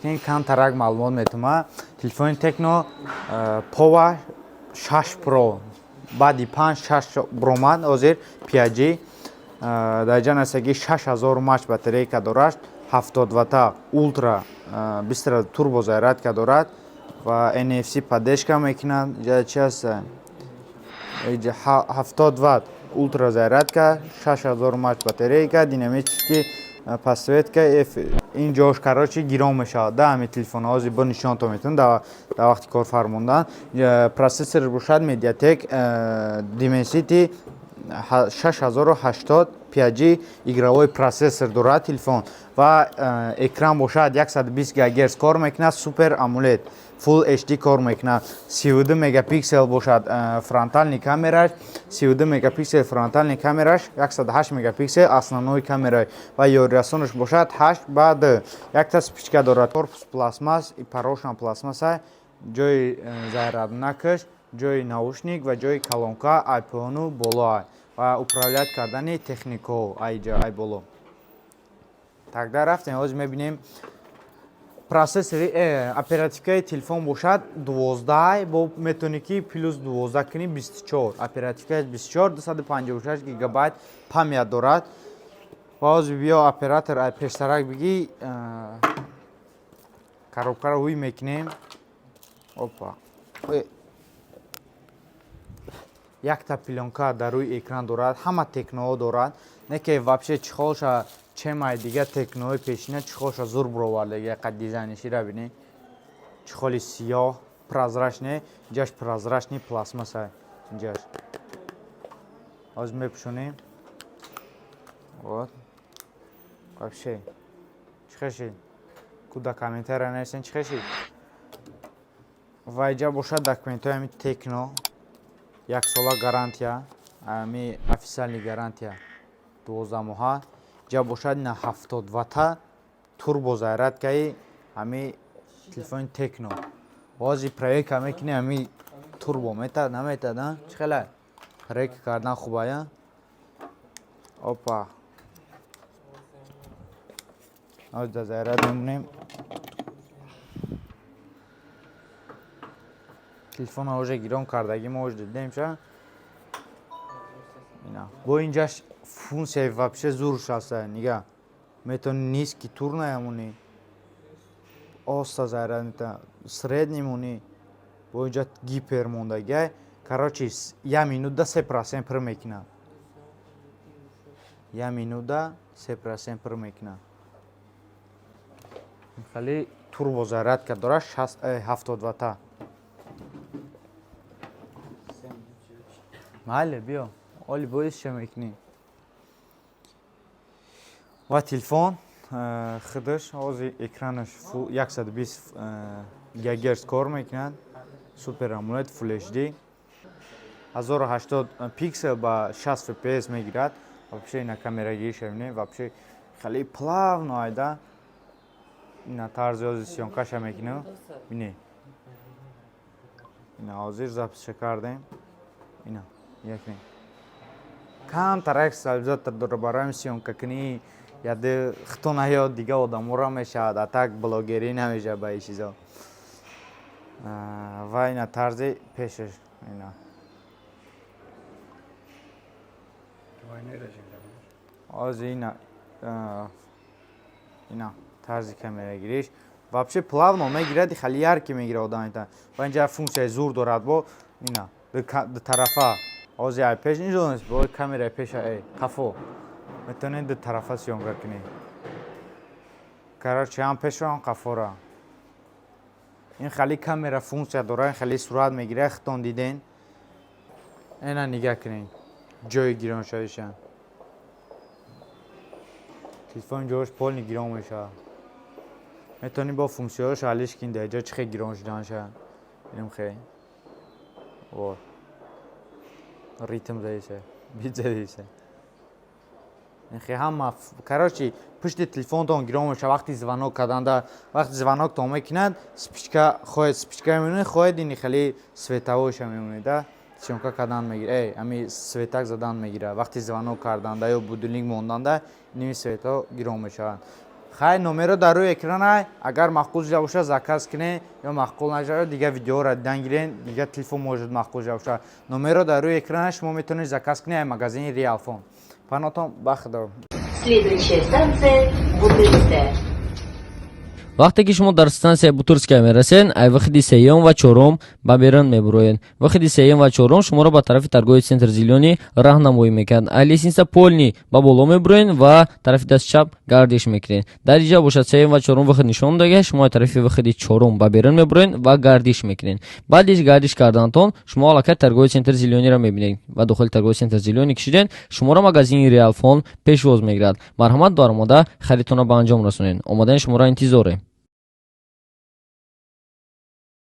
این کان ترک معلومات میتونم تلفن تکنو پاور 6 پرو بعدی 5-6 برومند آذر پیاجی در جان است که 6000 ماچ باتری که دارد 70 وات اولترا 20 توربو زایرات که دارد و NFC پادشکا میکنن جا چی است 70 وات اولترا زایرات که 6000 ماچ باتری که دینامیکی پاسویت که این جاش کارچی گیرام میشه ده همین تلفن هازی با نشان تو میتون در وقتی کار فرموندن پروسسور باشد مدیاتک دیمنسیتی 6080 5G игровой процессор دارد تلفن و اکران باشد 120 گیگاهرتز کار میکنه سوپر AMOLED فول HD کار میکنه 32 مگاپیکسل باشد فرانتال کامراش 32 مگاپیکسل فرانتال کامراش 108 مگاپیکسل основной камерой و یارسانش باشد 8 بعد یک تا سپیچکا دارد корпус пластмасс і порошен пластмасса جای заряд накаш جای наушник و جای колонка iPhone боло و управлять кардани технико ай боло так да рафтем ҳозир мебинем процессори оперативкаи телефон бошад 12 бо метавонӣ ки плюс 12 кунӣ 24 оперативкаи 24 256 гигабайт памят дорад ва ҳозир биё оператор пештарак бигӣ коробкаро ҳуй мекунем опа якта пленка дар рӯи экран дорад ҳама техноҳо дорад не ки вообще чихолша чемай дига техноҳои пешина чихолша зур буроварда яқа дизайнишира бинӣ чихоли сиёҳ прозрачне ҷаш прозрачни пластмасса ҷаш ҳозир мепӯшонем вот вообще чихеши куда комментария нависен чихеши ва иҷа бошад документҳои ҳами техно яксола гарантия ҳами официални гарантия 12 моҳа ҷа бошад на 70 вата турбо зарядкаи ҳами телефони техно ҳозир проверка мекунем ҳами турбо метад наметад чӣ хеле проверка кардан хубая опа ҳозир дар заряд мемонем телефона уже гиром кардагӣ мо уже дидем ша бо инҷаш функсияи вообще зурш аста нига метавони низки тур наямонӣ оста заряд метавони средни монӣ бо инҷа гипер мондагӣ короче 1 минута 3% пир мекунад 1 минута 3% пир мекунад хали турбо зарядка дорад 70 вата майли биё оли боис ча мекунӣ ва телефон худаш ҳозир экранаш 120 гигагерц кор мекунад супер AMOLED Full HD 1080 пиксел ба 60 fps мегирад вообще ина камерагириш мебинем вообще хали плавно айда ина тарзи ҳозир сёнкаша мекунем бинед ина ҳозир записша кардем ина якне камтарак албатта дора барои сёнка кунӣ яде хито наёд дига одамора мешавад а так блогерӣ намешавад ба ин чизо ва ина тарзи пешаш ина ҳозир ина тарзи камерагириш вообще плавно мегирад хали ярки мегирад одамита ва инҷа функсияи зур дорад бо ина ду тарафа ҳозир ай пеш нидонест бо камераи пеша қафо метавонед ду тарафа сёнка кунед короче ҳам пешро ҳам қафора ин хали камера функсия дорад хали сурат мегирад хитон диден ина нигаҳ кунед ҷои гироншавиша телефони ҷош полни гирон мешавад метавонӣ бо функсияҳош ҳалиш кунӣ дар ҷо чӣ хел гирон шуданша бинем хе вот ритм задиса бит задиса нехе ҳама короче пушти телефонтон гирон мешавад вақти звонок карданда вақти звоноктон мекунад спичка хоҳед спичка мемонед хоҳед ини хали световойша мемонеда сёнка кардан мегирад ҳами светак задан мегирад вақти звонок карданда ё будильник монданда иними светҳо гирон мешаванд хай номеро дар рӯи экран ай, агар маъқул шуда бошад заказ кинен ё маъқул нашавад дигар видеоро дидан гирен, дигар телефон может маъқул шуда бошад. Номеро дар рӯи экран ай, шумо метавонед заказ кинед ай магазини Realphone. Панотон бахадор. Следующая станция Бутырская. вақте ки шумо дар станция Бутырская мерасед, ай выходи сеюм ва чорум ба берун мебуроед. Выходи сеюм ва чорум шуморо ба тарафи торговый центр Зелёний раҳнамоӣ мекард. Ай лестница полни ба боло мебуроед ва тарафи даст чап гардиш мекунед. Дар иҷа бошад сеюм ва чорум выход нишон дага, шумо тарафи выходи чорум ба берун мебуроед ва гардиш мекунед. Баъди гардиш карданатон шумо аллакай торговый центр Зелёнийро мебинед ва дохили торговый центр Зелёний кишидед, шуморо магазини Realphone пешвоз мегирад. Марҳамат дар омода харидтонро ба анҷом расонед. Омодаи шуморо интизоре.